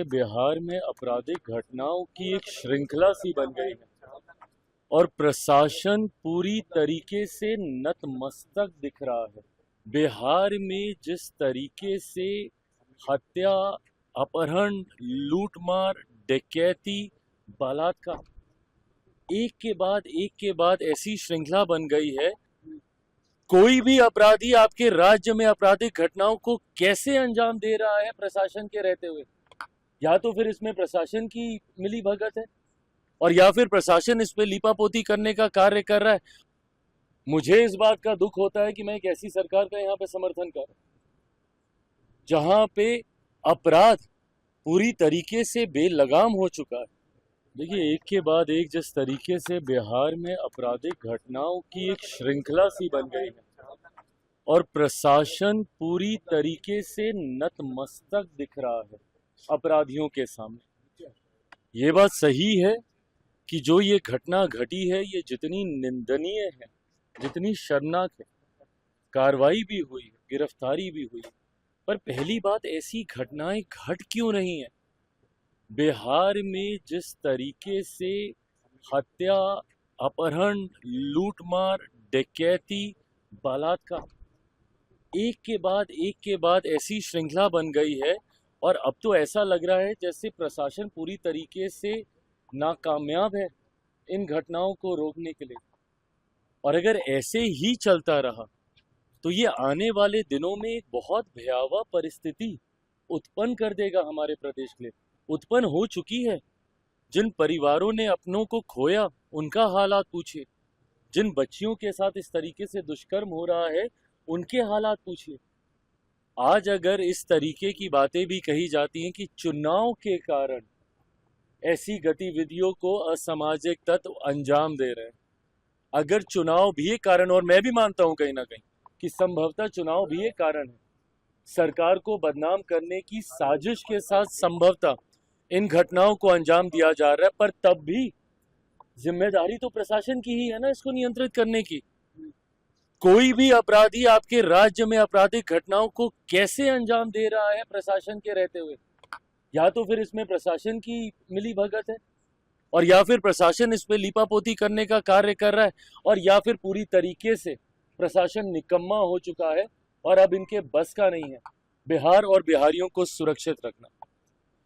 से बिहार में आपराधिक घटनाओं की एक श्रृंखला सी बन गई है और प्रशासन पूरी तरीके से नतमस्तक दिख रहा है। बिहार में जिस तरीके से हत्या, अपहरण, लूटमार, डकैती, बलात्कार एक के बाद ऐसी श्रृंखला बन गई है। कोई भी अपराधी आपके राज्य में आपराधिक घटनाओं को कैसे अंजाम दे रहा है प्रशासन के रहते हुए, या तो फिर इसमें प्रशासन की मिली भगत है और या फिर प्रशासन इस पे लीपापोती करने का कार्य कर रहा है। मुझे इस बात का दुख होता है कि मैं एक ऐसी सरकार का यहाँ पे समर्थन कर रहा हूं जहां पे अपराध पूरी तरीके से बेलगाम हो चुका है। देखिए, एक के बाद एक जिस तरीके से बिहार में आपराधिक घटनाओं की एक श्रृंखला सी बन गई है और प्रशासन पूरी तरीके से नतमस्तक दिख रहा है अपराधियों के सामने। ये बात सही है कि जो ये घटना घटी है ये जितनी निंदनीय है, जितनी शर्मनाक है, कार्रवाई भी हुई, गिरफ्तारी भी हुई, पर पहली बात ऐसी घटनाएं घट क्यों रही हैं? बिहार में जिस तरीके से हत्या, अपहरण, लूटमार, डकैती, बलात्कार एक के बाद ऐसी श्रृंखला बन गई है और अब तो ऐसा लग रहा है जैसे प्रशासन पूरी तरीके से नाकामयाब है इन घटनाओं को रोकने के लिए। और अगर ऐसे ही चलता रहा तो ये आने वाले दिनों में एक बहुत भयावह परिस्थिति उत्पन्न कर देगा हमारे प्रदेश के लिए। उत्पन्न हो चुकी है। जिन परिवारों ने अपनों को खोया उनका हालात पूछिए, जिन बच्चियों के साथ इस तरीके से दुष्कर्म हो रहा है उनके हालात पूछिए। आज अगर इस तरीके की बातें भी कही जाती हैं कि चुनाव के कारण ऐसी गतिविधियों को असामाजिक तत्व अंजाम दे रहे हैं, अगर चुनाव भी एक कारण, और मैं भी मानता हूं कहीं ना कहीं कि संभवतः चुनाव भी एक कारण है, सरकार को बदनाम करने की साजिश के साथ संभवतः इन घटनाओं को अंजाम दिया जा रहा है, पर तब भी जिम्मेदारी तो प्रशासन की ही है ना इसको नियंत्रित करने की। कोई भी अपराधी आपके राज्य में आपराधिक घटनाओं को कैसे अंजाम दे रहा है प्रशासन के रहते हुए, या तो फिर इसमें प्रशासन की मिली भगत है और या फिर प्रशासन इस पे लीपापोती करने का कार्य कर रहा है, और या फिर पूरी तरीके से प्रशासन निकम्मा हो चुका है और अब इनके बस का नहीं है बिहार और बिहारियों को सुरक्षित रखना।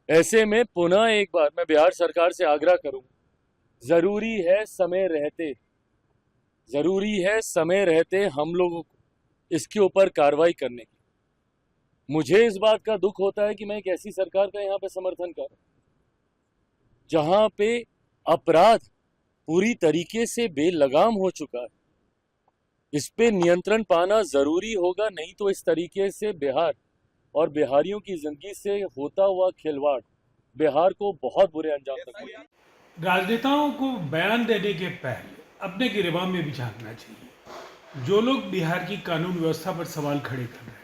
ऐसे में पुनः एक बार मैं बिहार सरकार से आग्रह करूंगा, जरूरी है समय रहते हम लोगों को इसके ऊपर कार्रवाई करने की। मुझे इस बात का दुख होता है कि मैं एक ऐसी सरकार का यहाँ पे समर्थन कर रहा हूं जहां पे अपराध पूरी तरीके से बेलगाम हो चुका है। इस पे नियंत्रण पाना जरूरी होगा, नहीं तो इस तरीके से बिहार और बिहारियों की जिंदगी से होता हुआ खिलवाड़ बिहार को बहुत बुरे अंजाम तक पहुंचाएगा। राजनेताओं को बयान देने के पहले अपने गिरेबान में भी झांकना चाहिए। जो लोग बिहार की कानून व्यवस्था पर सवाल खड़े कर रहे हैं,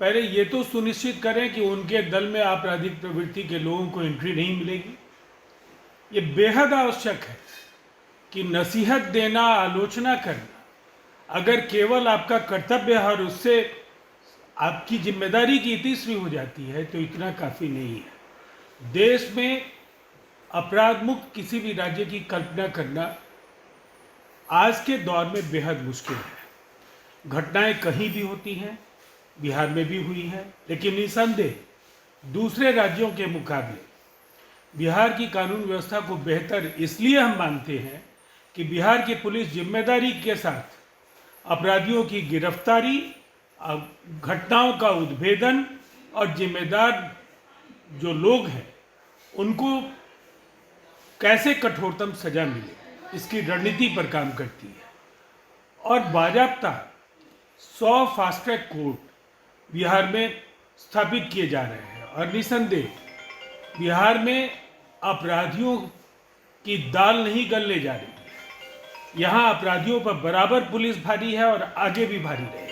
पहले ये तो सुनिश्चित करें कि उनके दल में आपराधिक प्रवृत्ति के लोगों को एंट्री नहीं मिलेगी। ये बेहद आवश्यक है कि नसीहत देना, आलोचना करना अगर केवल आपका कर्तव्य है और उससे आपकी जिम्मेदारी की तीसरी हो जाती है तो इतना काफ़ी नहीं है। देश में अपराध मुक्त किसी भी राज्य की कल्पना करना आज के दौर में बेहद मुश्किल है। घटनाएं कहीं भी होती हैं, बिहार में भी हुई है, लेकिन निसंदेह दूसरे राज्यों के मुकाबले बिहार की कानून व्यवस्था को बेहतर इसलिए हम मानते हैं कि बिहार की पुलिस जिम्मेदारी के साथ अपराधियों की गिरफ्तारी, घटनाओं का उद्भेदन और जिम्मेदार जो लोग हैं उनको कैसे कठोरतम सजा मिले इसकी रणनीति पर काम करती है। और बाजाबता 100 फास्ट ट्रैक कोर्ट बिहार में स्थापित किए जा रहे हैं और निसंदेह बिहार में अपराधियों की दाल नहीं गलने जा रही है। यहाँ अपराधियों पर बराबर पुलिस भारी है और आगे भी भारी रहेगी।